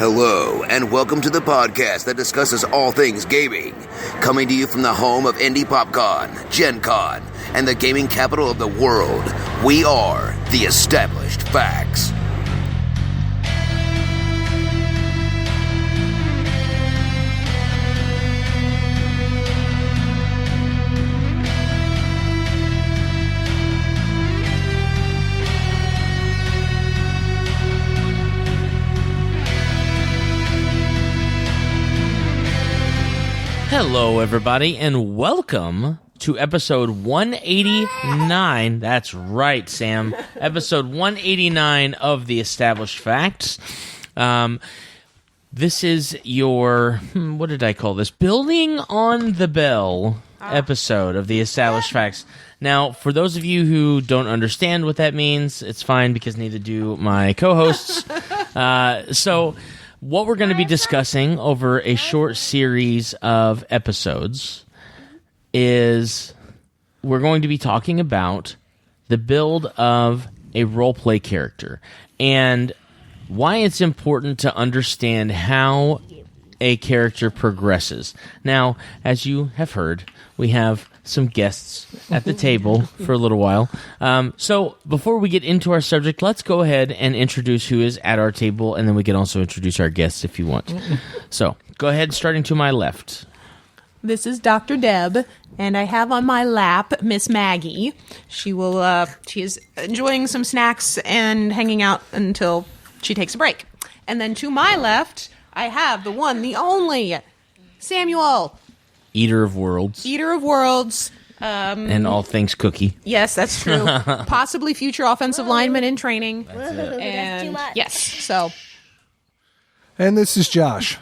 Hello, and welcome to the podcast that discusses all things gaming. Coming to you from the home of Indie PopCon, Gen Con, and the gaming capital of the world, we are The Established Facts. Hello, everybody, and welcome to episode 189. That's right, Sam. Episode 189 of The Established Facts. This is your, what did I call this? Building on the Bell episode of The Established Facts. Now, for those of you who don't understand what that means, it's fine because neither do my co-hosts. What we're going to be discussing over a short series of episodes is we're going to be talking about the build of a roleplay character and why it's important to understand how a character progresses. Now, as you have heard, we have some guests at the table for a little while. So before we get into our subject, let's go ahead and introduce who is at our table, and then we can also introduce our guests if you want. So go ahead, starting to my left. This is Dr. Deb, and I have on my lap Miss Maggie. She is enjoying some snacks and hanging out until she takes a break. And then to my left, I have the one, the only, Samuel. Eater of Worlds. Eater of Worlds. And all things cookie. Yes, that's true. Possibly future offensive lineman in training. That's it. And That's too much. yes, so. And this is Josh.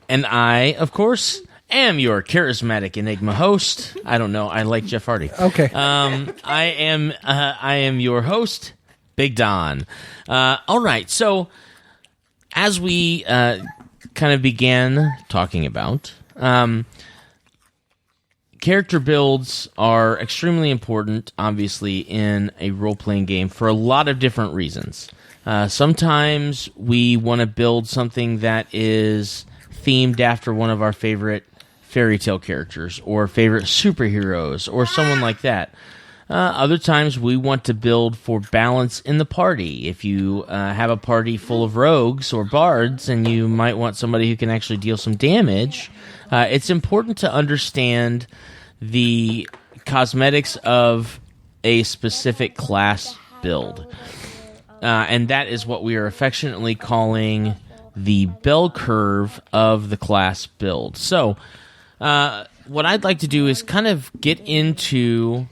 And I, of course, am your charismatic Enigma host. I don't know. I like Jeff Hardy. Okay. I am your host, Big Don. All right. So as we kind of began talking about, character builds are extremely important, obviously, in a role-playing game for a lot of different reasons. Sometimes we want to build something that is themed after one of our favorite fairy tale characters or favorite superheroes or someone like that. Other times we want to build for balance in the party. If you have a party full of rogues or bards and you might want somebody who can actually deal some damage, it's important to understand the cosmetics of a specific class build. And that is what we are affectionately calling the bell curve of the class build. So, what I'd like to do is kind of get into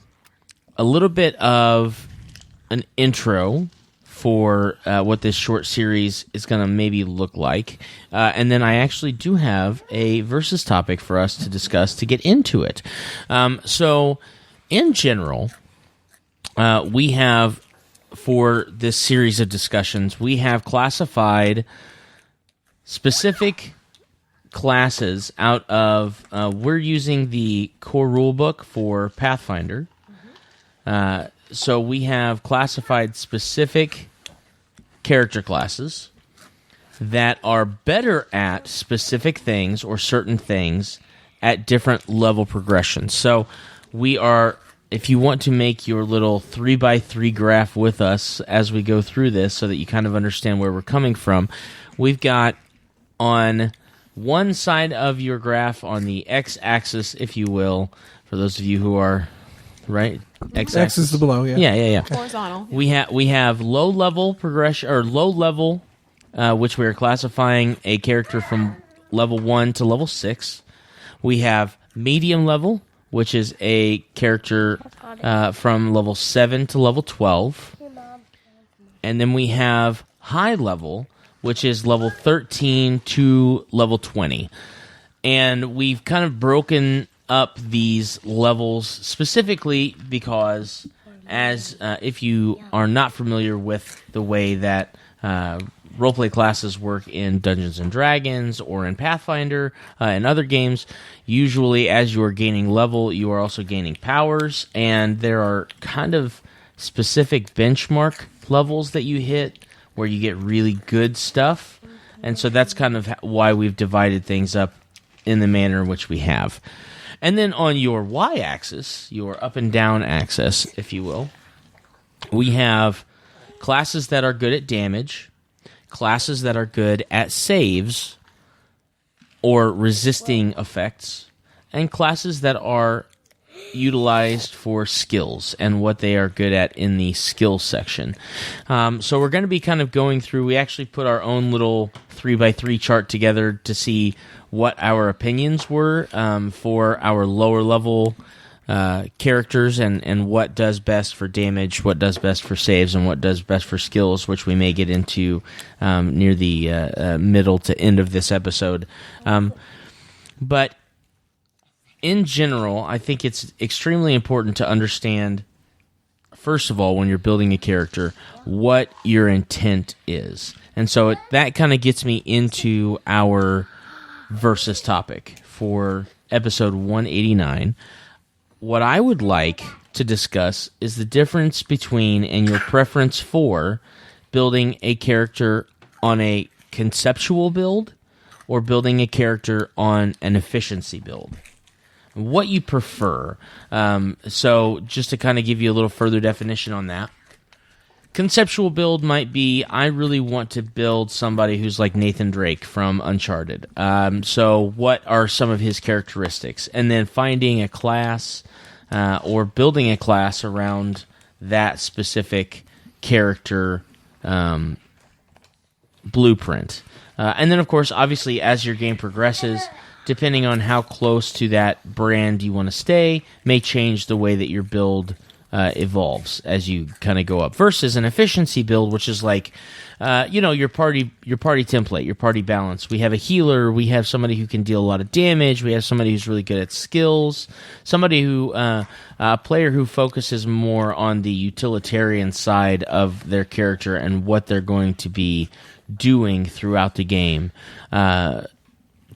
a little bit of an intro for what this short series is going to maybe look like. And then I actually do have a versus topic for us to discuss to get into it. So, in general, we have, for this series of discussions, we have classified specific classes out of, we're using the core rulebook for Pathfinder. So we have classified specific character classes that are better at specific things or certain things at different level progressions. So we are, if you want to make your little 3x3 graph with us as we go through this so that you kind of understand where we're coming from, we've got on one side of your graph on the x-axis, if you will, for those of you who are... Right, X is the below. Yeah. Horizontal. We have low level progression or low level, which we are classifying a character from level 1 to level 6. We have medium level, which is a character from level 7 to level 12, and then we have high level, which is level 13 to level 20, and we've kind of broken up these levels specifically because, as if you are not familiar with the way that roleplay classes work in Dungeons & Dragons or in Pathfinder and other games, usually as you are gaining level, you are also gaining powers, and there are kind of specific benchmark levels that you hit where you get really good stuff. And so that's kind of why we've divided things up in the manner in which we have. And then on your y-axis, your up and down axis, if you will, we have classes that are good at damage, classes that are good at saves or resisting effects, and classes that are utilized for skills and what they are good at in the skills section. So we're going to be kind of going through, we actually put our own little 3x3 chart together to see what our opinions were for our lower level characters and what does best for damage, what does best for saves, and what does best for skills, which we may get into near the middle to end of this episode. But in general, I think it's extremely important to understand, first of all, when you're building a character, what your intent is. And so that kind of gets me into our versus topic for episode 189. What I would like to discuss is the difference between and your preference for building a character on a conceptual build or building a character on an efficiency build. What you prefer. So just to kind of give you a little further definition on that, conceptual build might be, I really want to build somebody who's like Nathan Drake from Uncharted. So what are some of his characteristics? And then finding a class or building a class around that specific character blueprint. And then, of course, obviously, as your game progresses, depending on how close to that brand you want to stay, may change the way that your build evolves as you kind of go up. Versus an efficiency build, which is like, your party template, your party balance. We have a healer, we have somebody who can deal a lot of damage, we have somebody who's really good at skills, somebody who, a player who focuses more on the utilitarian side of their character and what they're going to be doing throughout the game.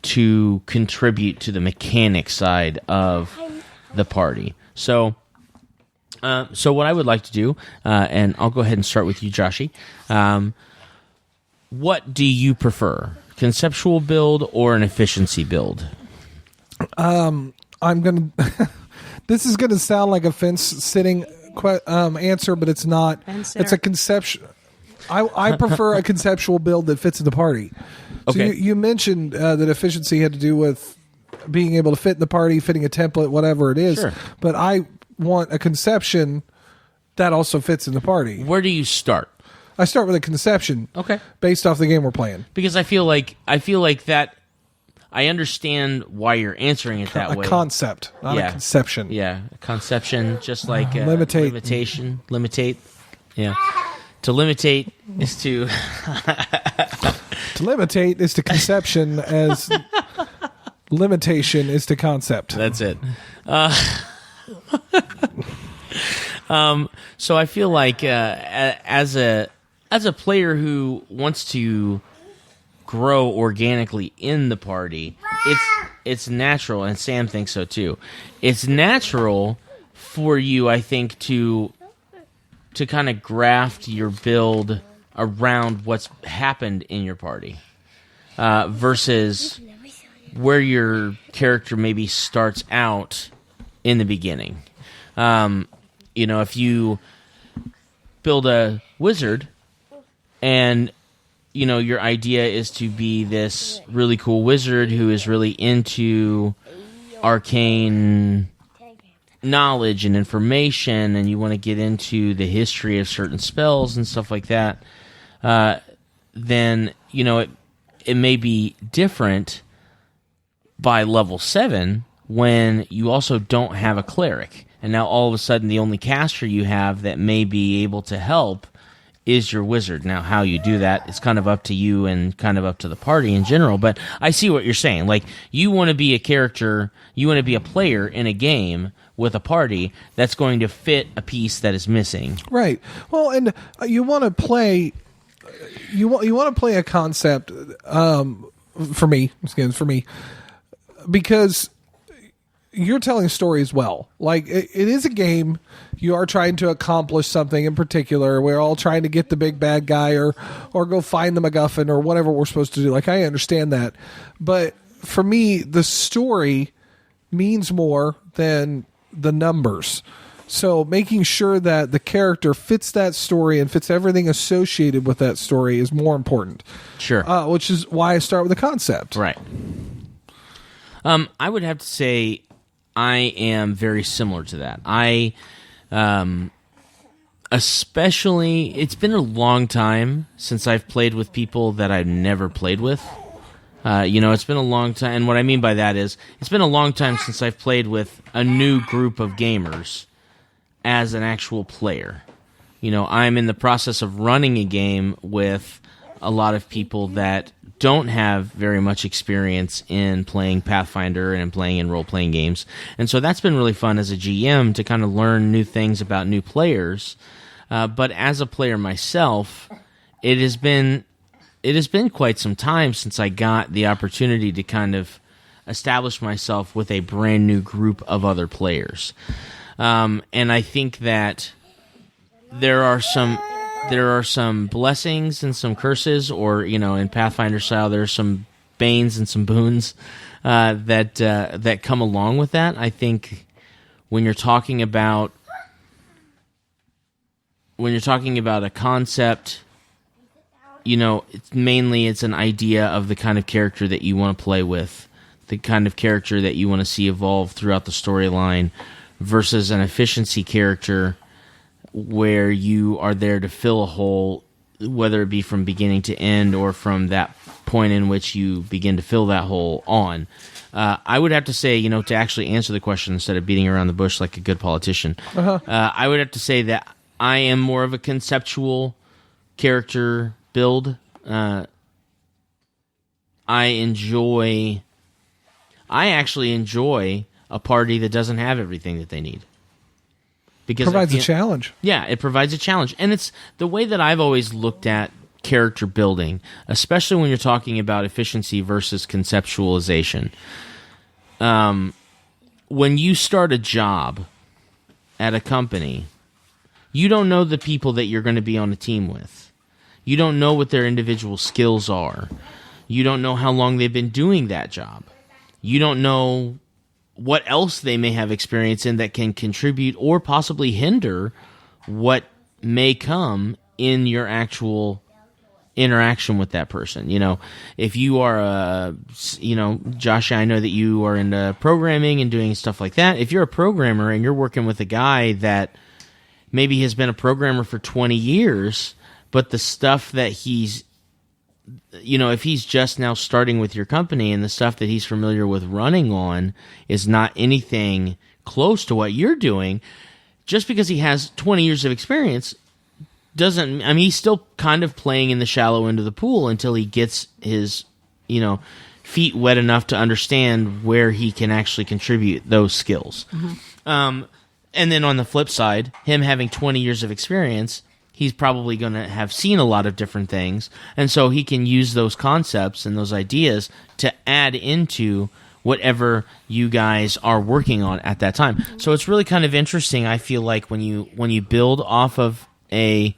To contribute to the mechanic side of the party. So what I would like to do, and I'll go ahead and start with you, Joshi. What do you prefer, conceptual build or an efficiency build? I'm gonna. This is gonna sound like a fence-sitting answer, but it's not. It's a conception. I prefer a conceptual build that fits in the party. So Okay. you mentioned that efficiency had to do with being able to fit in the party, fitting a template, whatever it is. Sure. But I want a conception that also fits in the party. Where do you start? I start with a conception, Okay. based off the game we're playing. Because I feel like that. I understand why you're answering it that way. A concept, not a conception. Yeah, conception, just like Limitate. limitate. Yeah, to limitate is to. To limitate is to conception as limitation is to concept. That's it. So I feel like as a player who wants to grow organically in the party, it's natural, and Sam thinks so too. It's natural for you, I think, to kind of graft your build around what's happened in your party versus where your character maybe starts out in the beginning. If you build a wizard and your idea is to be this really cool wizard who is really into arcane knowledge and information, and you want to get into the history of certain spells and stuff like that, then it may be different by level 7 when you also don't have a cleric, and now all of a sudden the only caster you have that may be able to help is your wizard. Now, how you do that is kind of up to you and kind of up to the party in general, but I see what you're saying. Like, you want to be a character, you want to be a player in a game with a party that's going to fit a piece that is missing. Right. Well, and you want to play. You want to play a concept. For me, because you're telling a story as well. Like it is a game. You are trying to accomplish something in particular. We're all trying to get the big bad guy or go find the MacGuffin or whatever we're supposed to do. Like I understand that. But for me, the story means more than the numbers. So making sure that the character fits that story and fits everything associated with that story is more important. Sure. Which is why I start with the concept. Right. I would have to say I am very similar to that. Especially, it's been a long time since I've played with people that I've never played with. It's been a long time, and what I mean by that is, it's been a long time since I've played with a new group of gamers as an actual player. I'm in the process of running a game with a lot of people that don't have very much experience in playing Pathfinder and playing in role-playing games. And so that's been really fun as a GM to kind of learn new things about new players. But as a player myself, it has been quite some time since I got the opportunity to kind of establish myself with a brand new group of other players. And I think that there are some blessings and some curses, or in Pathfinder style, there are some banes and some boons that come along with that. I think when you're talking about a concept, it's an idea of the kind of character that you want to play with, the kind of character that you want to see evolve throughout the storyline, versus an efficiency character where you are there to fill a hole, whether it be from beginning to end or from that point in which you begin to fill that hole on. I would have to say, to actually answer the question instead of beating around the bush like a good politician, I would have to say that I am more of a conceptual character build. I actually enjoy a party that doesn't have everything that they need. Because provides a challenge. Yeah, it provides a challenge. And it's the way that I've always looked at character building, especially when you're talking about efficiency versus conceptualization. When you start a job at a company, you don't know the people that you're going to be on a team with. You don't know what their individual skills are. You don't know how long they've been doing that job. You don't know what else they may have experience in that can contribute or possibly hinder what may come in your actual interaction with that person. If you are Josh, I know that you are into programming and doing stuff like that. If you're a programmer and you're working with a guy that maybe has been a programmer for 20 years, but the stuff that he's if he's just now starting with your company and the stuff that he's familiar with running on is not anything close to what you're doing, just because he has 20 years of experience he's still kind of playing in the shallow end of the pool until he gets his, feet wet enough to understand where he can actually contribute those skills. Mm-hmm. And then on the flip side, him having 20 years of experience, he's probably going to have seen a lot of different things, and so he can use those concepts and those ideas to add into whatever you guys are working on at that time. So it's really kind of interesting, I feel like, when you build off of a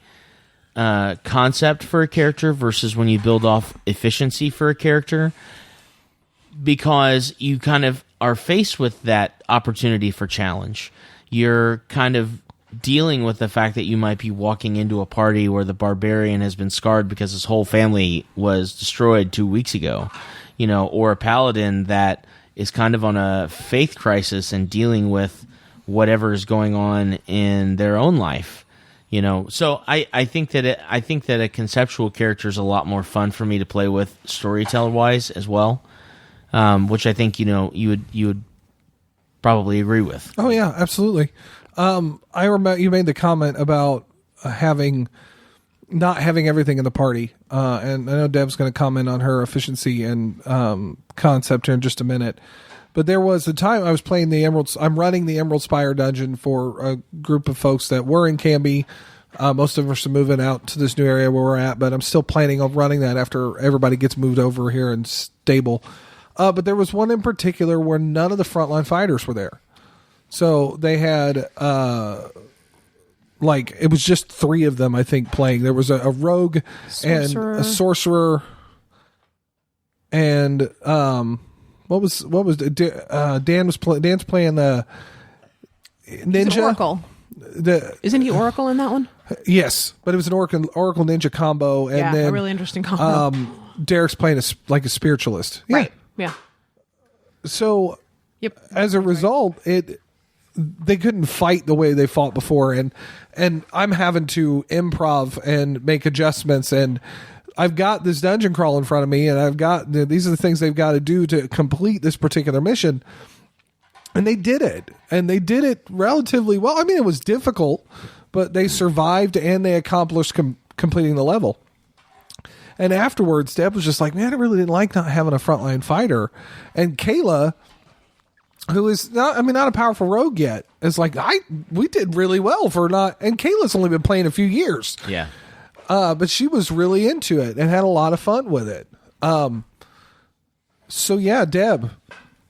concept for a character versus when you build off efficiency for a character, because you kind of are faced with that opportunity for challenge. You're kind of dealing with the fact that you might be walking into a party where the barbarian has been scarred because his whole family was destroyed 2 weeks ago, or a paladin that is kind of on a faith crisis and dealing with whatever is going on in their own life. So I think that a conceptual character is a lot more fun for me to play with storyteller wise as well, which I think you would probably agree with. Oh yeah, absolutely. I remember you made the comment about not having everything in the party, and I know Deb's going to comment on her efficiency and concept here in just a minute. But there was a time I was playing I'm running the Emerald Spire dungeon for a group of folks that were in Canby. Most of us are moving out to this new area where we're at, but I'm still planning on running that after everybody gets moved over here and stable. But there was one in particular where none of the frontline fighters were there. So they had, it was just 3 of them, I think, playing. There was a rogue and a sorcerer. And Dan's playing the ninja. Oracle. Isn't he Oracle in that one? Yes, but it was an Oracle ninja combo, and then a really interesting combo. Derek's playing a spiritualist. Yeah. Right. Yeah. So, as a result, they couldn't fight the way they fought before, and I'm having to improv and make adjustments, and I've got this dungeon crawl in front of me, and I've got these are the things they've got to do to complete this particular mission. And they did it. And they did it relatively well. I mean, it was difficult, but they survived and they accomplished completing the level. And afterwards, Deb was just like, man, I really didn't like not having a frontline fighter. And Kayla, who is not a powerful rogue yet, is like, we did really well for not. And Kayla's only been playing a few years. Yeah. But she was really into it and had a lot of fun with it. So yeah, Deb.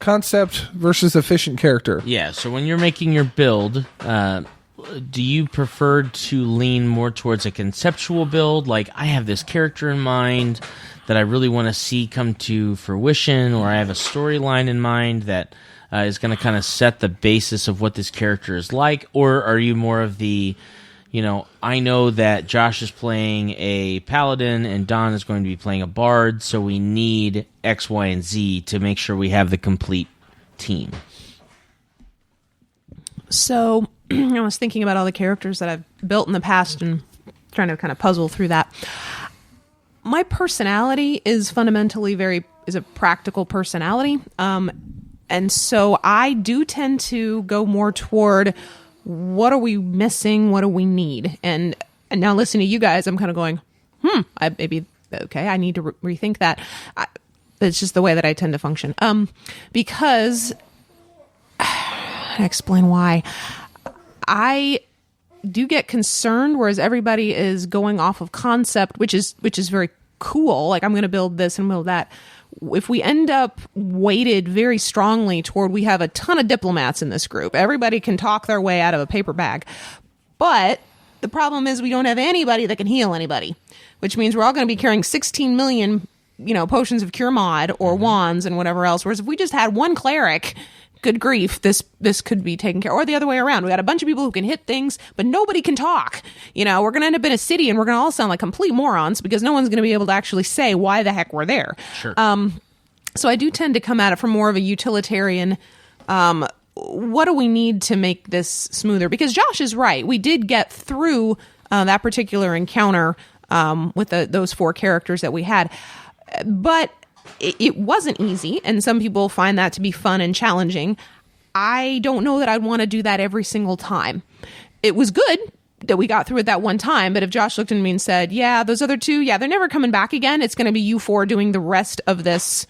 Concept versus efficient character. Yeah, so when you're making your build, do you prefer to lean more towards a conceptual build? Like, I have this character in mind that I really want to see come to fruition, or I have a storyline in mind that is going to kind of set the basis of what this character is like? Or are you more of the, I know that Josh is playing a paladin and Don is going to be playing a bard, so we need X, Y, and Z to make sure we have the complete team. So I was thinking about all the characters that I've built in the past and trying to kind of puzzle through that. My personality is fundamentally is a practical personality. And so I do tend to go more toward what are we missing? What do we need? And now listening to you guys, I'm kind of going, I need to rethink that. It's just the way that I tend to function. Because I explain why. I do get concerned, whereas everybody is going off of concept, which is very cool. Like, I'm going to build this and build that. If we end up weighted very strongly toward, we have a ton of diplomats in this group. Everybody can talk their way out of a paper bag. But the problem is we don't have anybody that can heal anybody, which means we're all going to be carrying 16 million, potions of cure mod or wands and whatever else. Whereas if we just had one cleric, good grief, this could be taken care of. Or the other way around. We got a bunch of people who can hit things, but nobody can talk. We're going to end up in a city and we're going to all sound like complete morons because no one's going to be able to actually say why the heck we're there. Sure. So I do tend to come at it from more of a utilitarian, what do we need to make this smoother? Because Josh is right. We did get through that particular encounter with those 4 characters that we had. But it wasn't easy, and some people find that to be fun and challenging. I don't know that I'd want to do that every single time. It was good that we got through it that one time, but if Josh looked at me and said, yeah, those other 2, they're never coming back again, it's going to be you 4 doing the rest of this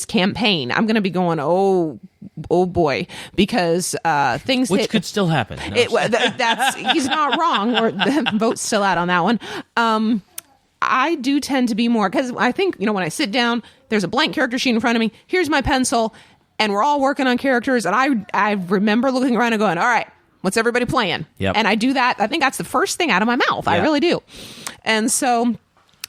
campaign, I'm going to be going, oh boy, because things which could still happen. He's not wrong, or the vote's still out on that one. I do tend to be more, because I think, when I sit down, there's a blank character sheet in front of me, here's my pencil, and we're all working on characters, and I remember looking around and going, all right, what's everybody playing? Yep. And I do that. I think that's the first thing out of my mouth. Yeah. I really do. And so,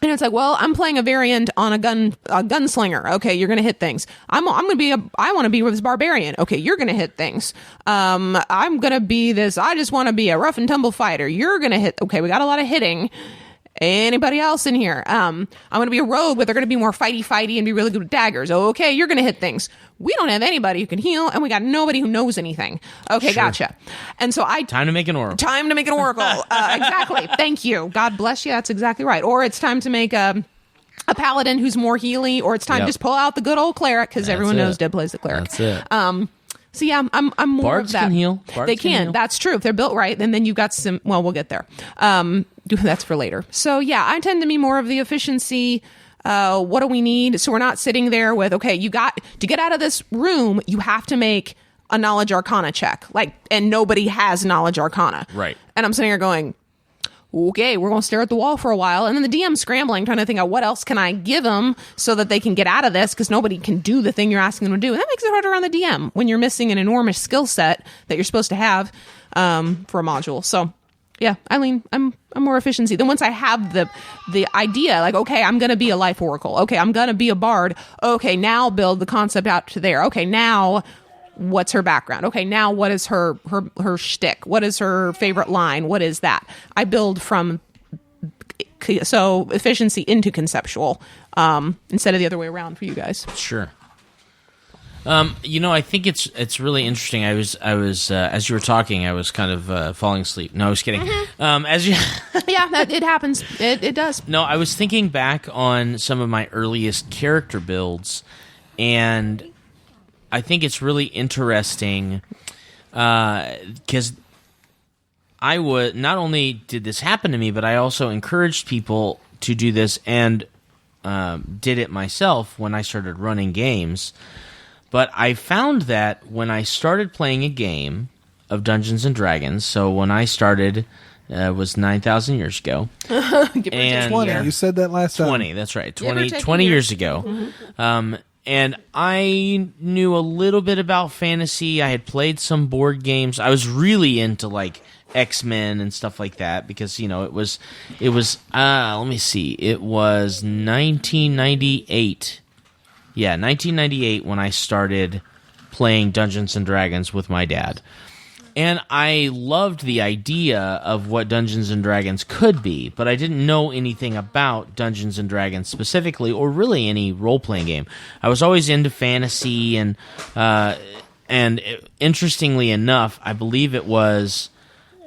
it's like, well, I'm playing a variant on a gunslinger. Okay, you're going to hit things. I want to be this barbarian. Okay, you're going to hit things. I'm going to be this, I just want to be a rough and tumble fighter. You're going to hit. Okay, we got a lot of hitting. Anybody else in here? I'm going to be a rogue, but they're going to be more fighty and be really good with daggers. Okay, you're going to hit things. We don't have anybody who can heal, and we got nobody who knows anything. Okay, sure. Gotcha. And so time to make an oracle. Exactly. Thank you. God bless you. That's exactly right. Or it's time to make a paladin who's more healy, or it's time to just pull out the good old cleric, because everyone knows Deb plays the cleric. That's it. So yeah, I'm more Bards of that. Can heal. They can. Heal. That's true. If they're built right, and then you've got some. Well, we'll get there. That's for later. So yeah, I tend to be more of the efficiency. What do we need? So we're not sitting there with, okay, you got to get out of this room. You have to make a knowledge arcana check, and nobody has knowledge arcana. Right. And I'm sitting here going, okay, we're going to stare at the wall for a while. And then the DM's scrambling, trying to think out what else can I give them so that they can get out of this, because nobody can do the thing you're asking them to do. And that makes it harder on the DM when you're missing an enormous skill set that you're supposed to have for a module. So yeah, Eileen, I'm more efficiency. Then once I have the idea, like, okay, I'm going to be a life oracle. Okay, I'm going to be a bard. Okay, now build the concept out to there. Okay, now what's her background? Okay, now what is her shtick? What is her favorite line? What is that? I build from so efficiency into conceptual instead of the other way around for you guys. Sure. I think it's really interesting. I was as you were talking, I was kind of falling asleep. No, I was kidding. As you, yeah, it happens. It does. No, I was thinking back on some of my earliest character builds, and I think it's really interesting because I would not only did this happen to me, but I also encouraged people to do this and did it myself when I started running games. But I found that when I started playing a game of Dungeons and Dragons, so when I started was 9,000 years ago. And 20. You said that last time. 20, that's right. 20 years ago. Mm-hmm. And I knew a little bit about fantasy. I had played some board games. I was really into like X-Men and stuff like that because, it was let me see. It was 1998. Yeah, 1998 when I started playing Dungeons and Dragons with my dad. And I loved the idea of what Dungeons and Dragons could be, but I didn't know anything about Dungeons and Dragons specifically, or really any role-playing game. I was always into fantasy, and interestingly enough, I believe it was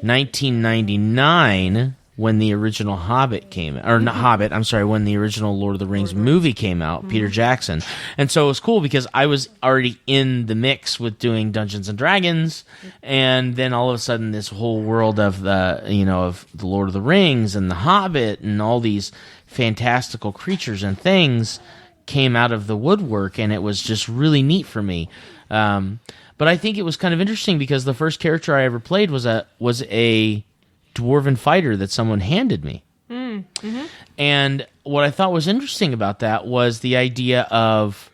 1999 when the original Hobbit came, or not Hobbit, I'm sorry, when the original Lord of the Rings movie came out, Peter Jackson. And so it was cool because I was already in the mix with doing Dungeons and Dragons, and then all of a sudden this whole world of the Lord of the Rings and the Hobbit and all these fantastical creatures and things came out of the woodwork, and it was just really neat for me. But I think it was kind of interesting because the first character I ever played was a dwarven fighter that someone handed me. Mm-hmm. And what I thought was interesting about that was the idea of,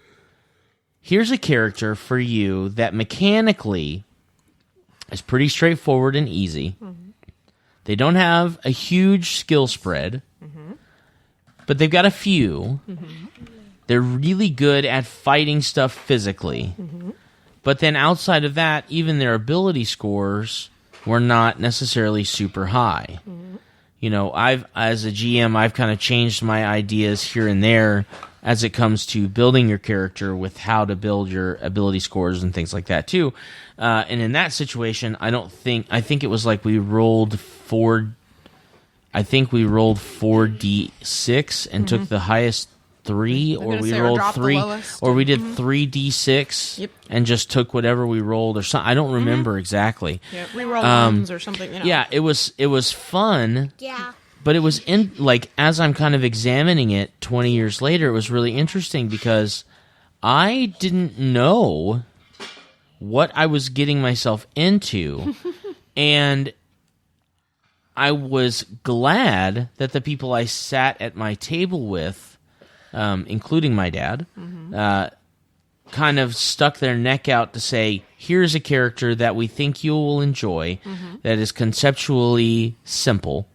here's a character for you that mechanically is pretty straightforward and easy. Mm-hmm. They don't have a huge skill spread, but they've got a few. Mm-hmm. They're really good at fighting stuff physically. Mm-hmm. But then outside of that, even their ability scores were not necessarily super high. Mm-hmm. As a GM, I've kind of changed my ideas here and there as it comes to building your character with how to build your ability scores and things like that too. And in that situation, I think it was like we rolled 4d6 and took the highest 3, or we rolled 3, or we did 3d6 and just took whatever we rolled or something. I don't remember exactly. Yeah, we rolled ones or something. Yeah, it was fun. Yeah. But it was as I'm kind of examining it 20 years later, it was really interesting because I didn't know what I was getting myself into, and I was glad that the people I sat at my table with, including my dad, kind of stuck their neck out to say, here's a character that we think you will enjoy, that is conceptually simple,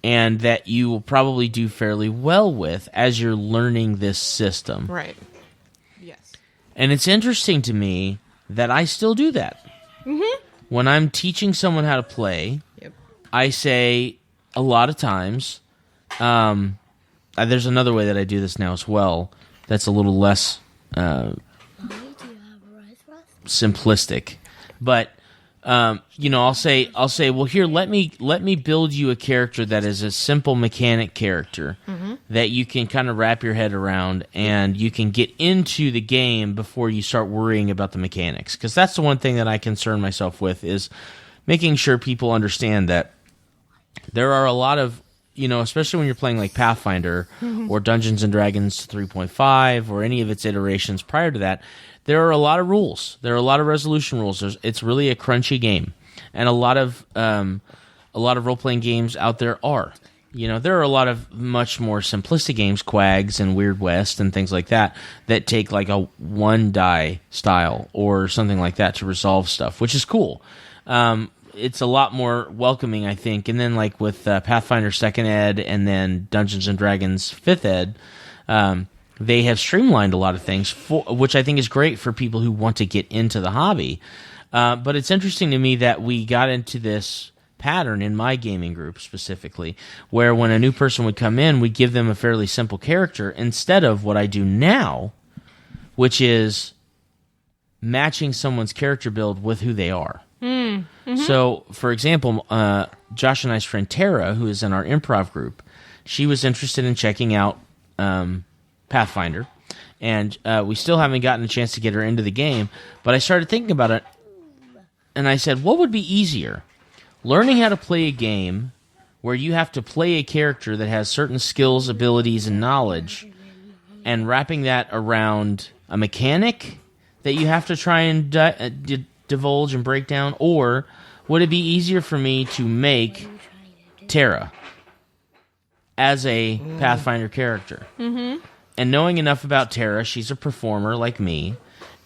and that you will probably do fairly well with as you're learning this system. Right. Yes. And it's interesting to me that I still do that. Mm-hmm. When I'm teaching someone how to play, I say a lot of times, there's another way that I do this now as well that's a little less simplistic. But I'll say, well, here, let me build you a character that is a simple mechanic character that you can kind of wrap your head around, and you can get into the game before you start worrying about the mechanics. Because that's the one thing that I concern myself with, is making sure people understand that there are a lot of, especially when you're playing like Pathfinder or Dungeons and Dragons 3.5 or any of its iterations prior to that, there are a lot of rules. There are a lot of resolution rules. It's really a crunchy game, and a lot of a lot of role-playing games out there are. There are a lot of much more simplistic games, Quags and Weird West and things like that take like a one die style or something like that to resolve stuff, which is cool. It's a lot more welcoming, I think. And then like with Pathfinder 2nd Ed and then Dungeons & Dragons 5th Ed, they have streamlined a lot of things, which I think is great for people who want to get into the hobby. But it's interesting to me that we got into this pattern in my gaming group specifically, where when a new person would come in, we'd give them a fairly simple character instead of what I do now, which is matching someone's character build with who they are. Mm-hmm. So, for example, Josh and I's friend Tara, who is in our improv group, she was interested in checking out Pathfinder, and we still haven't gotten a chance to get her into the game, but I started thinking about it, and I said, what would be easier? Learning how to play a game where you have to play a character that has certain skills, abilities, and knowledge, and wrapping that around a mechanic that you have to try and divulge and break down, or would it be easier for me to make Tara as a Pathfinder character? Mm-hmm. And knowing enough about Tara, she's a performer like me,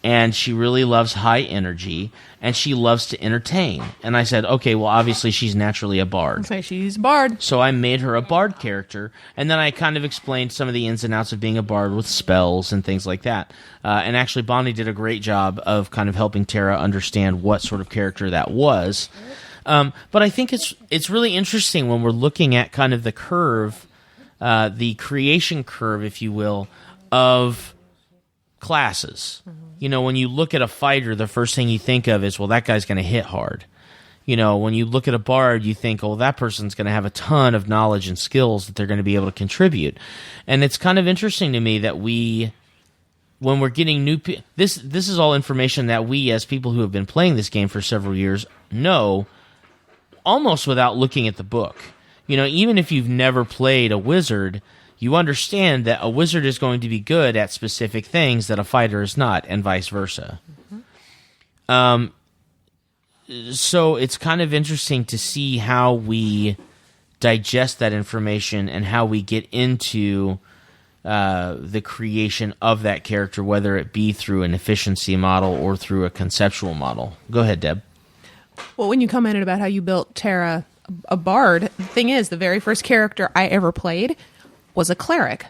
and she really loves high energy, and she loves to entertain. And I said, okay, well, obviously she's naturally a bard. Okay, she's a bard. So I made her a bard character, and then I kind of explained some of the ins and outs of being a bard with spells and things like that. And actually, Bonnie did a great job of kind of helping Tara understand what sort of character that was. But I think it's really interesting when we're looking at kind of the curve, the creation curve, if you will, of classes. When you look at a fighter, the first thing you think of is, well, that guy's going to hit hard. When you look at a bard, you think, oh, that person's going to have a ton of knowledge and skills that they're going to be able to contribute. And it's kind of interesting to me that when we're getting new this is all information that we, as people who have been playing this game for several years, know almost without looking at the book. Even if you've never played a wizard, you understand that a wizard is going to be good at specific things that a fighter is not, and vice versa. Mm-hmm. So it's kind of interesting to see how we digest that information and how we get into the creation of that character, whether it be through an efficiency model or through a conceptual model. Go ahead, Deb. Well, when you commented about how you built Tara a bard, the thing is, the very first character I ever played was a cleric.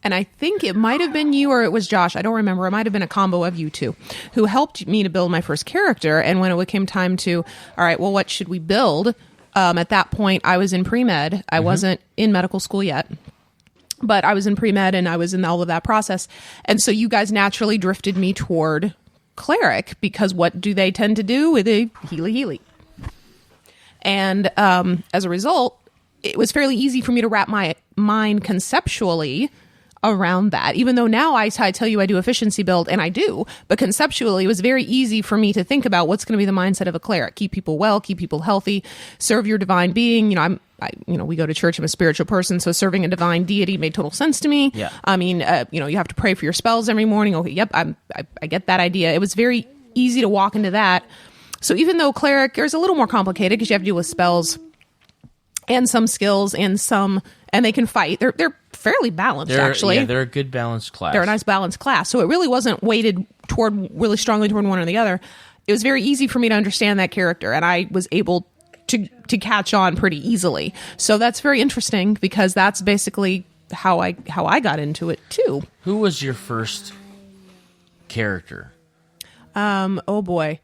And I think it might have been you or it was Josh. I don't remember. It might have been a combo of you two who helped me to build my first character. And when it came time to, all right, well, what should we build? At that point, I was in pre-med. I wasn't in medical school yet. But I was in pre-med and I was in all of that process. And so you guys naturally drifted me toward cleric, because what do they tend to do with a healy? And as a result, it was fairly easy for me to wrap my mind conceptually around that, even though now I tell you I do efficiency build, and I do, but conceptually it was very easy for me to think about what's going to be the mindset of a cleric. Keep people well, keep people healthy, serve your divine being. We go to church, I'm a spiritual person, so serving a divine deity made total sense to me. Yeah. I mean, you have to pray for your spells every morning. Okay, yep, I get that idea. It was very easy to walk into that. So even though cleric is a little more complicated because you have to deal with spells and some skills and they can fight. They're fairly balanced, actually. Yeah, they're a good balanced class. They're a nice balanced class. So it really wasn't weighted really strongly toward one or the other. It was very easy for me to understand that character, and I was able to catch on pretty easily. So that's very interesting, because that's basically how I got into it too. Who was your first character? Oh boy.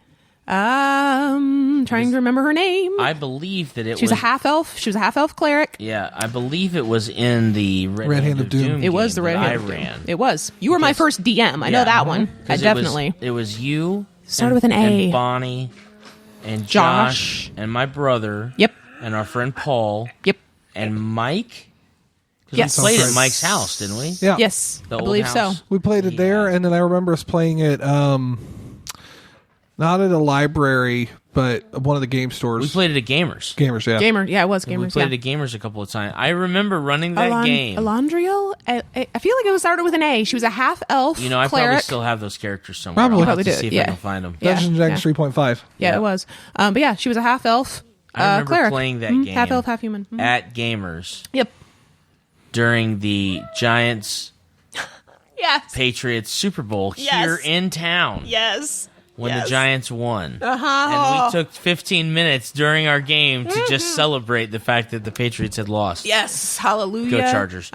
Trying to remember her name. I believe that she was a half elf. She was a half elf cleric. Yeah, I believe it was in the Red Hand of Doom. It was the Red Hand of Doom. It was. You were my first DM. I know that one. Definitely. It was you. Started with an A. And Bonnie, and Josh, and my brother. Yep. And our friend Paul. Yep. And Mike. Yes. We played at Mike's house, didn't we? Yeah. Yes, I believe so. We played it there, and then I remember us playing it. Not at a library, but one of the game stores. We played it at Gamers. Gamers, yeah. It was Gamers. We played it at Gamers a couple of times. I remember running that game. Elandriel? I feel like it was started with an A. She was a half elf. I cleric. probably still have those characters somewhere. Probably. I'll have to see if I can find them. Dungeons & Dragons 3.5. Yeah, it was. But yeah, she was a half elf. I remember cleric. playing that game half elf, half human. at Gamers Yep. during the Giants Yes. Patriots Super Bowl Yes. here in town. Yes. When the Giants won. Uh-huh. And we took 15 minutes during our game to just celebrate the fact that the Patriots had lost. Yes. Hallelujah. Go Chargers.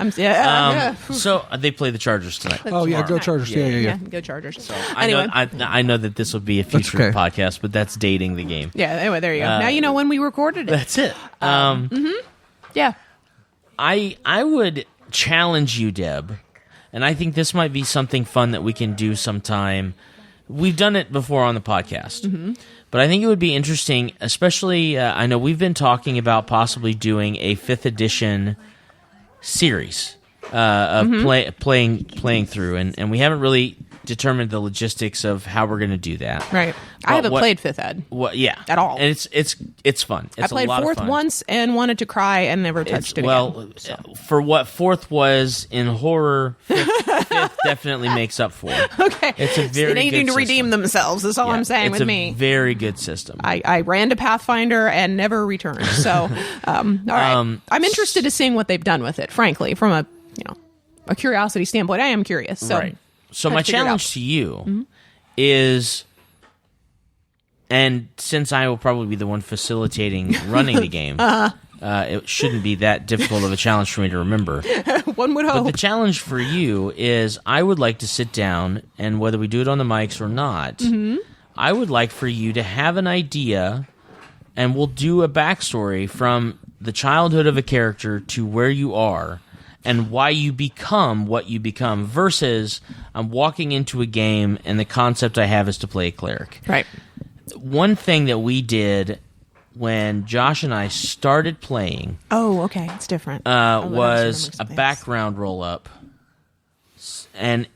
So they play the Chargers tonight. Oh, yeah, go Chargers. Yeah. Go Chargers. So, I know that this will be a future okay. podcast, but that's dating the game. yeah, anyway, there you go. Now you know when we recorded it. That's it. Yeah. I would challenge you, Deb, and I think this might be something fun that we can do sometime. We've done it before on the podcast, but I think it would be interesting, especially, I know we've been talking about possibly doing a 5th edition series of playing through, and we haven't really determined the logistics of how we're going to do that. Right. I haven't played 5th Ed. At all. And it's fun. It's I played a lot 4th of fun. once and wanted to cry and never touched it again. For what 4th was in horror, 5th definitely makes up for it. Okay. It's a very anything good to redeem system. themselves is all I'm saying with me. It's a very good system. I ran to Pathfinder and never returned. So, all right. I'm interested to seeing what they've done with it, frankly, from a curiosity standpoint. I am curious. So, right. So my figure it out. challenge to you is, and since I will probably be the one facilitating running the game, it shouldn't be that difficult of a challenge for me to remember. One would But hope. the challenge for you is I would like to sit down, and whether we do it on the mics or not, I would like for you to have an idea, and we'll do a backstory from the childhood of a character to where you are, and why you become what you become, versus I'm walking into a game, and the concept I have is to play a cleric. Right. One thing that we did when Josh and I started playing Oh, okay. It's different. was a background roll-up. And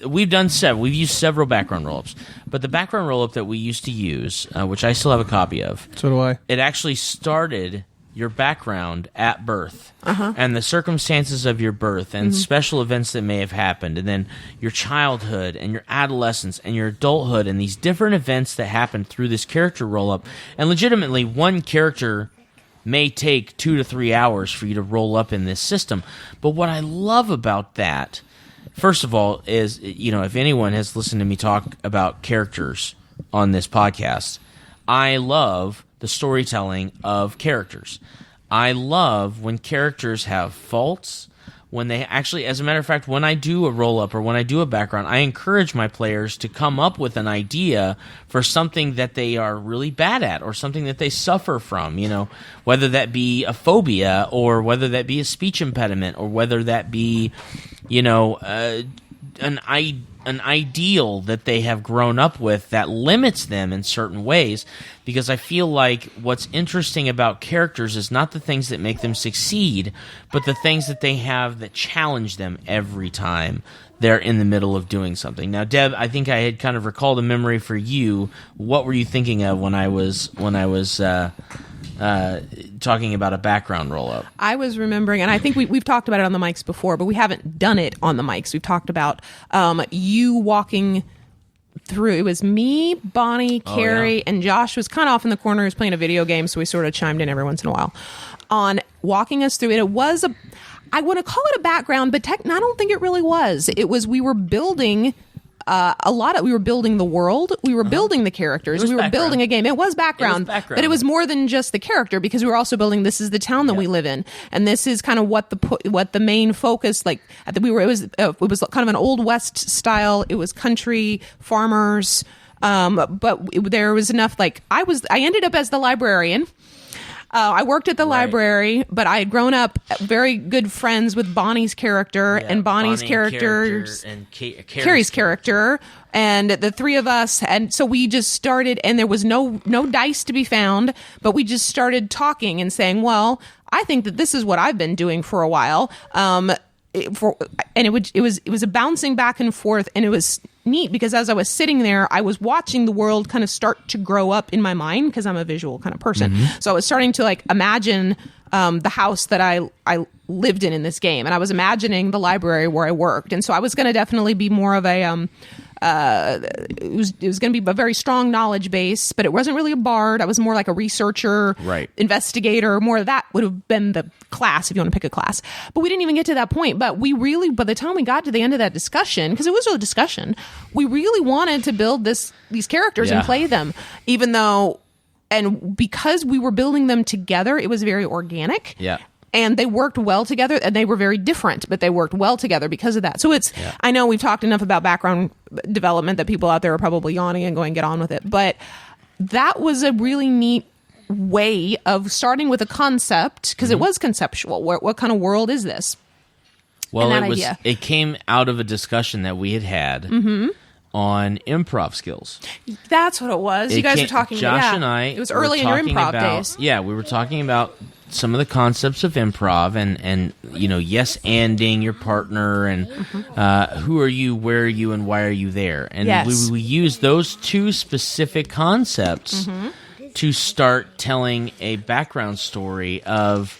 we've done we've used several background roll-ups. But the background roll-up that we used to use, which I still have a copy of, So do I. it actually started your background at birth and the circumstances of your birth and special events that may have happened, and then your childhood and your adolescence and your adulthood and these different events that happened through this character roll-up. And legitimately, one character may take 2 to 3 hours for you to roll up in this system. But what I love about that, first of all, is, if anyone has listened to me talk about characters on this podcast, I love the storytelling of characters. I love when characters have faults, when they actually, as a matter of fact, when I do a roll-up or when I do a background, I encourage my players to come up with an idea for something that they are really bad at or something that they suffer from, whether that be a phobia or whether that be a speech impediment or whether that be, an ideal that they have grown up with that limits them in certain ways, because I feel like what's interesting about characters is not the things that make them succeed, but the things that they have that challenge them every time they're in the middle of doing something. Now, Deb, I think I had kind of recalled a memory for you. What were you thinking of when I was talking about a background roll-up? I was remembering, and I think we've talked about it on the mics before, but we haven't done it on the mics. We've talked about you walking through. It was me, Bonnie, Carrie, and Josh was kind of off in the corner. He was playing a video game, so we sort of chimed in every once in a while on walking us through it. It was I want to call it a background, but I don't think it really was. It was, we were building we were building the world, we were building the characters, we were building a game. It was background, but it was more than just the character, because we were also building, this is the town that we live in, and this is kind of what the main focus, it was kind of an old west style. It was country farmers, but there was enough, I ended up as the librarian. I worked at the library, but I had grown up very good friends with Bonnie's character and Bonnie's character and Carrie's character, and the three of us. And so we just started, and there was no dice to be found, but we just started talking and saying, well, I think that this is what I've been doing for a while. It was a bouncing back and forth, and it was neat because as I was sitting there, I was watching the world kind of start to grow up in my mind, because I'm a visual kind of person. So I was starting to imagine the house that I lived in this game, and I was imagining the library where I worked, and so I was going to definitely be more of a it was going to be a very strong knowledge base, but it wasn't really a bard. I was more like a researcher, investigator. More of that would have been the class if you want to pick a class. But we didn't even get to that point. But we really, by the time we got to the end of that discussion, because it was a discussion, we really wanted to build these characters and play them, even though, and because we were building them together, it was very organic. Yeah. And they worked well together, and they were very different, but they worked well together because of that. So I know we've talked enough about background development that people out there are probably yawning and going, get on with it. But that was a really neat way of starting with a concept, because it was conceptual. What kind of world is this? Well, it came out of a discussion that we had on improv skills. That's what it was. You guys were talking about Josh and I. It was early in your improv days. Yeah, we were talking about some of the concepts of improv and yes-anding your partner and who are you, where are you, and why are you there? And we use those two specific concepts to start telling a background story of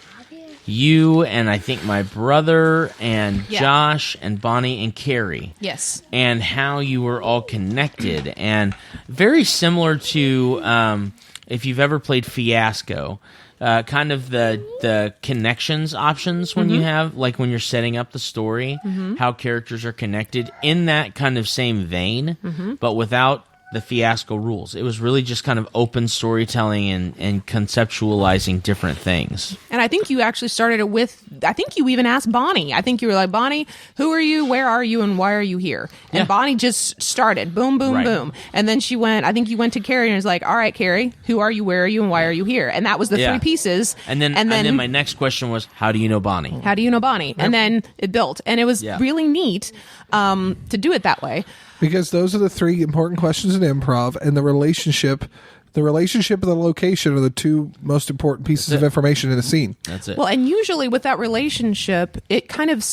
you and I think my brother and Josh and Bonnie and Carrie. Yes. And how you were all connected. And very similar to if you've ever played Fiasco, kind of the connections options when you have, like when you're setting up the story, how characters are connected in that kind of same vein, but without the Fiasco rules. It was really just kind of open storytelling and conceptualizing different things. And I think you actually started it with, I think you even asked Bonnie. I think you were like, Bonnie, who are you, where are you, and why are you here? And Bonnie just started, boom, boom, boom. And then she went, I think you went to Carrie and was like, all right, Carrie, who are you, where are you, and why are you here? And that was the three pieces. And then my next question was, how do you know Bonnie? How do you know Bonnie? Yep. And then it built. And it was really neat to do it that way. Because those are the three important questions in improv, and the relationship and the location are the two most important pieces of information in a scene. That's it. Well, and usually with that relationship, it kind of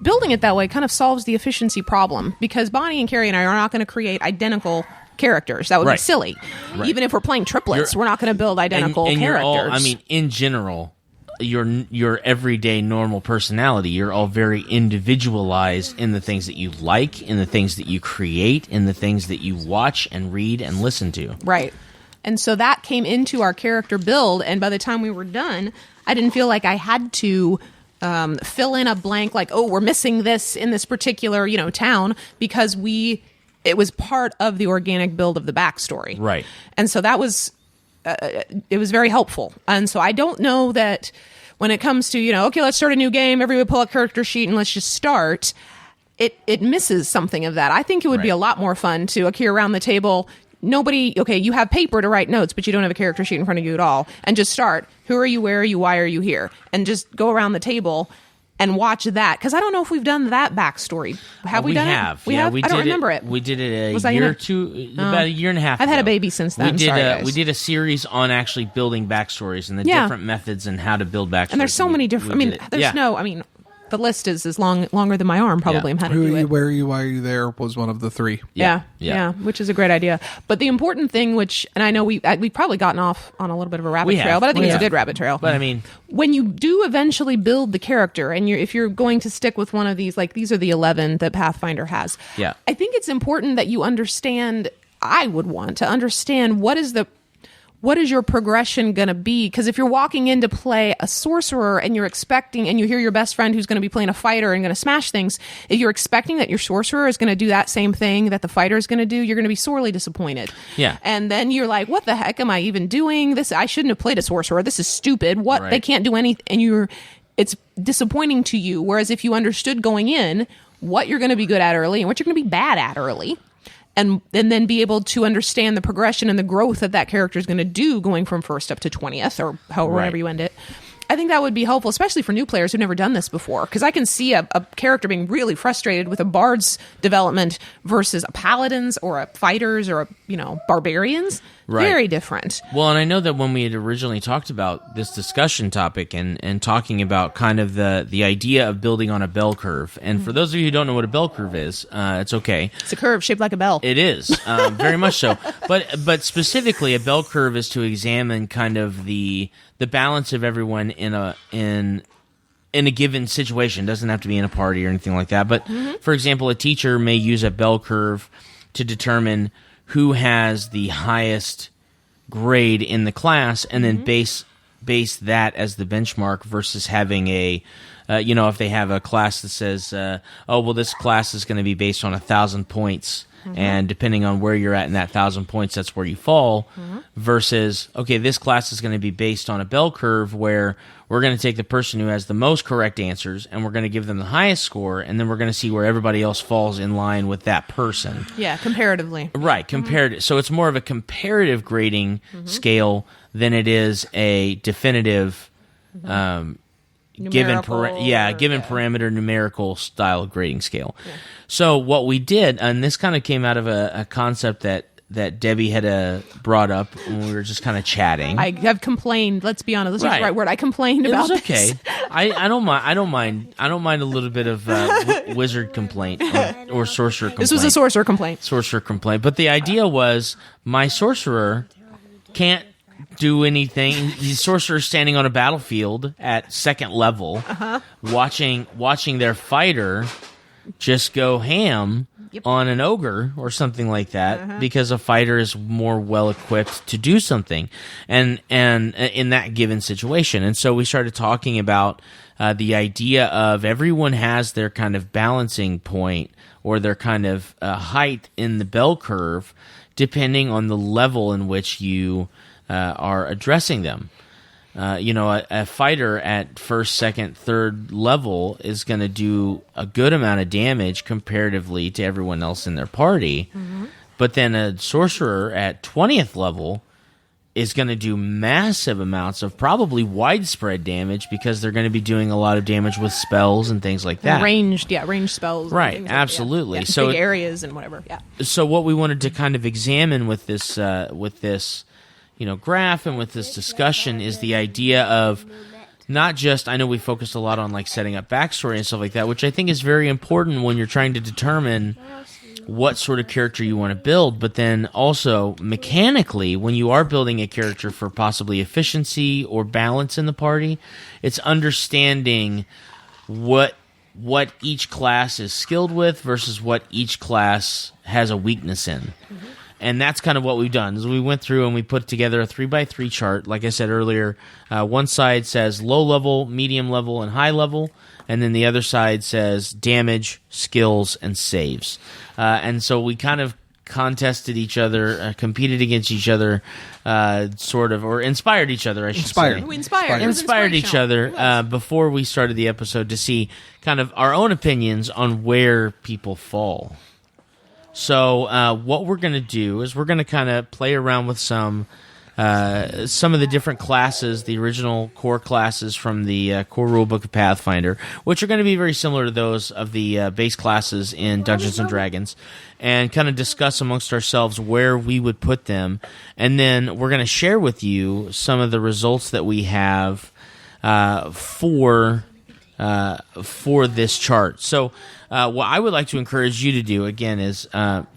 building it that way kind of solves the efficiency problem, because Bonnie and Carrie and I are not going to create identical characters. That would be silly. Right. Even if we're playing triplets, we're not going to build identical characters. You're all, in general, your everyday normal personality, you're all very individualized in the things that you like, in the things that you create, in the things that you watch and read and listen to. Right. And so that came into our character build, and by the time we were done, I didn't feel like I had to fill in a blank, like, oh, we're missing this in this particular, town, because it was part of the organic build of the backstory. Right. And so that was it was very helpful. And so I don't know that when it comes to, okay, let's start a new game, everybody pull a character sheet and let's just start, it misses something of that. I think it would be a lot more fun to, around the table, you have paper to write notes, but you don't have a character sheet in front of you at all, and just start, who are you, where are you, why are you here? And just go around the table and watch that, because I don't know if we've done that backstory. Have we done it? We have. I don't remember it. We did it about a year and a half. I've had a baby since then. We did a series on actually building backstories and the different methods and how to build backstories. And there's so many different. The list is longer than my arm probably. I'm Who are you, where are you, why are you there was one of the three. Yeah, which is a great idea. But the important thing, and I know we've probably gotten off on a little bit of a rabbit trail, but I think it's a good rabbit trail. But when you do eventually build the character, and if you're going to stick with one of these, like these are the 11 that Pathfinder has, I think it's important that you understand, I would want to understand what is your progression going to be? Because if you're walking in to play a sorcerer and you're expecting, and you hear your best friend who's going to be playing a fighter and going to smash things, if you're expecting that your sorcerer is going to do that same thing that the fighter is going to do, you're going to be sorely disappointed. Yeah. And then you're like, what the heck am I even doing? I shouldn't have played a sorcerer. This is stupid. They can't do anything. And it's disappointing to you. Whereas if you understood going in what you're going to be good at early and what you're going to be bad at early, and then be able to understand the progression and the growth that character is going to do going from first up to 20th or however you end it. I think that would be helpful, especially for new players who've never done this before, because I can see a character being really frustrated with a bard's development versus a paladin's or a fighter's or barbarians. Very different. Well, and I know that when we had originally talked about this discussion topic and talking about kind of the idea of building on a bell curve, and for those of you who don't know what a bell curve is, it's okay. It's a curve shaped like a bell. It is, very much so. But specifically, a bell curve is to examine kind of the balance of everyone in a given situation. It doesn't have to be in a party or anything like that. But for example, a teacher may use a bell curve to determine who has the highest grade in the class, and then base that as the benchmark versus having a if they have a class that says this class is going to be based on 1,000 points, and depending on where you're at in that 1,000 points, that's where you fall, versus this class is going to be based on a bell curve where we're going to take the person who has the most correct answers and we're going to give them the highest score, and then we're going to see where everybody else falls in line with that person. Yeah, comparatively. Right, comparative. So it's more of a comparative grading scale than it is a definitive given parameter numerical style grading scale. Yeah. So what we did, and this kind of came out of a concept that Debbie had brought up when we were just kind of chatting. I have complained. Let's be honest. Let's use the right word. I complained about this. It was okay. I don't mind. I don't mind a little bit of wizard complaint or sorcerer complaint. This was a sorcerer complaint. But the idea was my sorcerer can't do anything. The sorcerer standing on a battlefield at second level, watching their fighter just go ham on an ogre or something like that, because a fighter is more well equipped to do something, and in that given situation. And so we started talking about the idea of everyone has their kind of balancing point or their kind of height in the bell curve, depending on the level in which you are addressing them. A fighter at first, second, third level is going to do a good amount of damage comparatively to everyone else in their party. But then a sorcerer at 20th level is going to do massive amounts of probably widespread damage, because they're going to be doing a lot of damage with spells and things like that. Ranged spells. Right, absolutely. Like, so big areas and whatever. Yeah. So what we wanted to kind of examine with this graph and with this discussion is the idea of not just, I know we focused a lot on like setting up backstory and stuff like that, which I think is very important when you're trying to determine what sort of character you want to build, but then also mechanically, when you are building a character for possibly efficiency or balance in the party, it's understanding what each class is skilled with versus what each class has a weakness in. And that's kind of what we've done, is we went through and we put together a 3x3 chart. Like I said earlier, one side says low level, medium level, and high level, and then the other side says damage, skills, and saves. And so we kind of contested each other, competed against each other, or inspired each other, I should say. We inspired each other before we started the episode to see kind of our own opinions on where people fall. So what we're going to do is we're going to kind of play around with some of the different classes, the original core classes from the core rulebook of Pathfinder, which are going to be very similar to those of the base classes in Dungeons & Dragons, and kind of discuss amongst ourselves where we would put them. And then we're going to share with you some of the results that we have for this chart. So what I would like to encourage you to do, again, is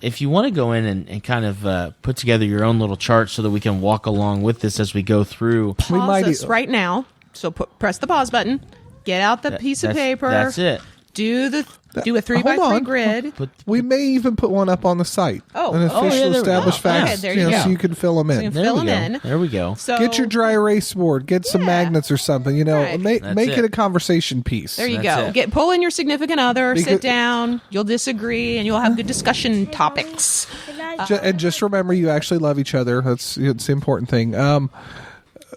if you want to go in and kind of put together your own little chart so that we can walk along with this as we go through. Pause this right now. So press the pause button. Get out the piece of paper. That's it. Do a 3x3 grid. We may even put one up on the site. An official established facts, so you can fill them in. There we go. So, get your dry erase board. Get some magnets or something. Make it a conversation piece. There you go. Pull in your significant other. Sit down. You'll disagree, and you'll have good discussion topics. And just remember, you actually love each other. It's the important thing.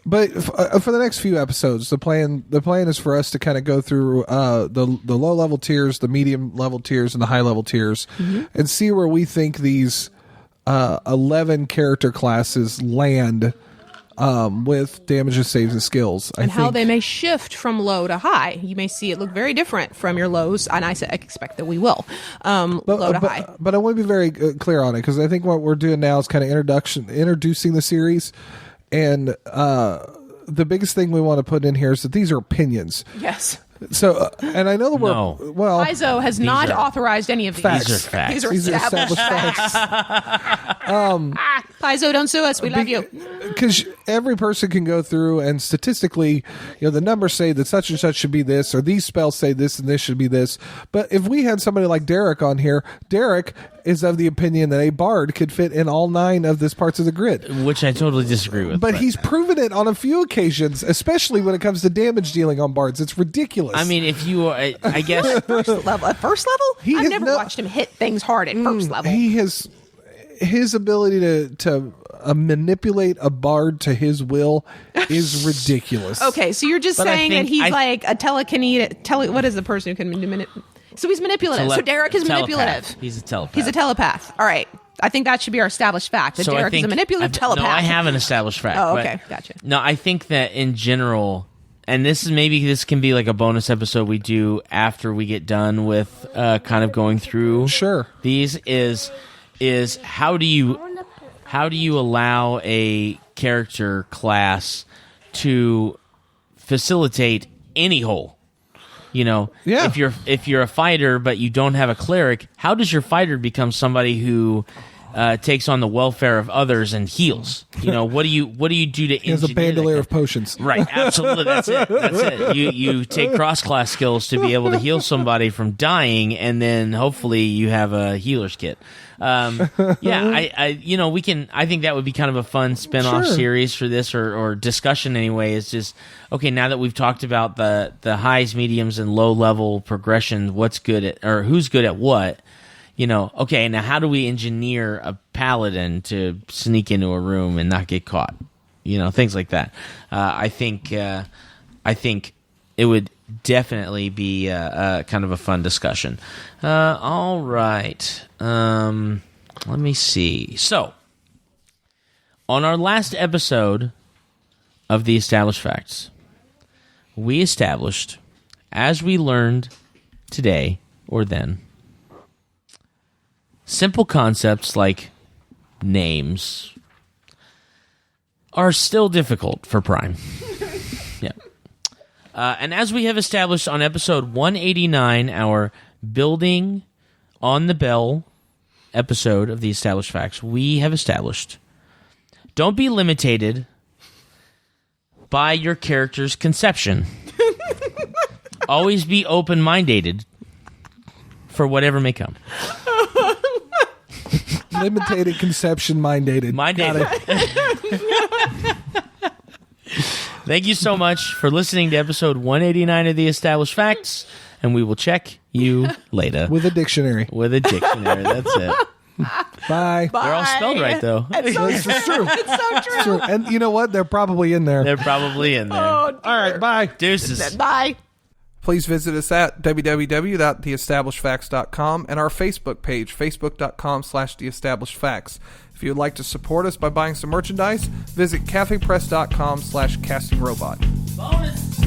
But for the next few episodes, the plan is for us to kind of go through the low level tiers, the medium level tiers, and the high level tiers, and see where we think these 11 character classes land with damages, saves, and skills, and how they may shift from low to high. You may see it look very different from your lows, and I expect that we will low to high. But I want to be very clear on it, because I think what we're doing now is kind of introducing the series. And the biggest thing we want to put in here is that these are opinions. Yes. So, and I know Paizo has not authorized any of these. Facts. These are facts. These are established facts. Paizo, don't sue us. We love you. because every person can go through and statistically, the numbers say that such and such should be this, or these spells say this and this should be this. But if we had somebody like Derek on here, Derek is of the opinion that a bard could fit in all 9 of these parts of the grid. Which I totally disagree with. But he's proven it on a few occasions, especially when it comes to damage dealing on bards. It's ridiculous. I mean, if you, I guess... First level? I've never watched him hit things hard at first level. He has... His ability to manipulate a bard to his will is ridiculous. Okay, so you're just saying that he's like a telekinetic... what is the person who can manipulate? So he's manipulative. So Derek is manipulative. He's a telepath. He's a telepath. All right. I think that should be our established fact, that Derek is a manipulative telepath. No, I have an established fact. Oh, okay. Gotcha. No, I think that in general... And this can be like a bonus episode we do after we get done with kind of going through these is how do you allow a character class to facilitate any hole? If you're a fighter but you don't have a cleric, how does your fighter become somebody who takes on the welfare of others and heals? What do you do to? He has a bandolier of potions. Right, absolutely. That's it. You take cross-class skills to be able to heal somebody from dying, and then hopefully you have a healer's kit. I think that would be kind of a fun spin-off series for this, or discussion anyway. It's just, okay, now that we've talked about the highs, mediums, and low-level progression, what's good at, or who's good at what, okay, now how do we engineer a paladin to sneak into a room and not get caught? Things like that. I think it would definitely be kind of a fun discussion. All right. Let me see. So, on our last episode of the Established Facts, we established, as we learned today or then, simple concepts like names are still difficult for Prime. Yeah. And as we have established on episode 189, our Building on the Bell episode of the Established Facts, we have established, don't be limited by your character's conception. Always be open-minded for whatever may come. Limited conception, minded. Thank you so much for listening to episode 189 of the Established Facts, and we will check you later. With a dictionary. That's it. Bye. They're all spelled right, though. It's true. It's true. And you know what? They're probably in there. Oh, all right, bye. Deuces. Bye. Please visit us at www.theestablishedfacts.com and our Facebook page, facebook.com/theestablishedfacts. If you would like to support us by buying some merchandise, visit cafepress.com/castingrobot. Bonus.